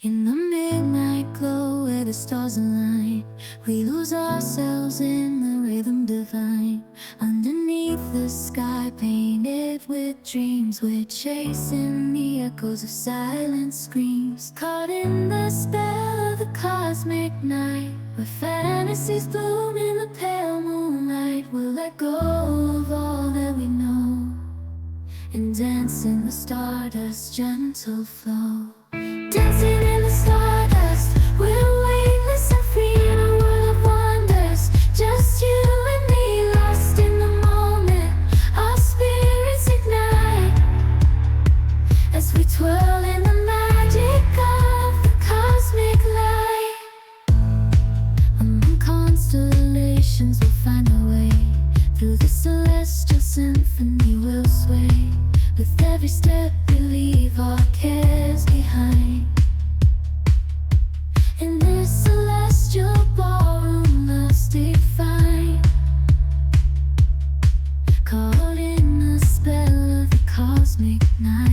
In the midnight glow where the stars align, we lose ourselves in the rhythm divine. Underneath the sky painted with dreams, we're chasing the echoes of silent screams. Caught in the spell of the cosmic night, where fantasies bloom in the pale moonlight. We'll let go of all that we know and dance in the stardust's gentle flow. Dancing in the stardust, we're weightless and free in a world of wonders. Just you and me, lost in the moment. Our spirits ignite as we twirl in the magic of the cosmic light. Among constellations, we'll find our way. Through the celestial symphony, we'll sway. With every step, we leave our cares behind. In this celestial ballroom, love's defined. Caught in the spell of the cosmic night.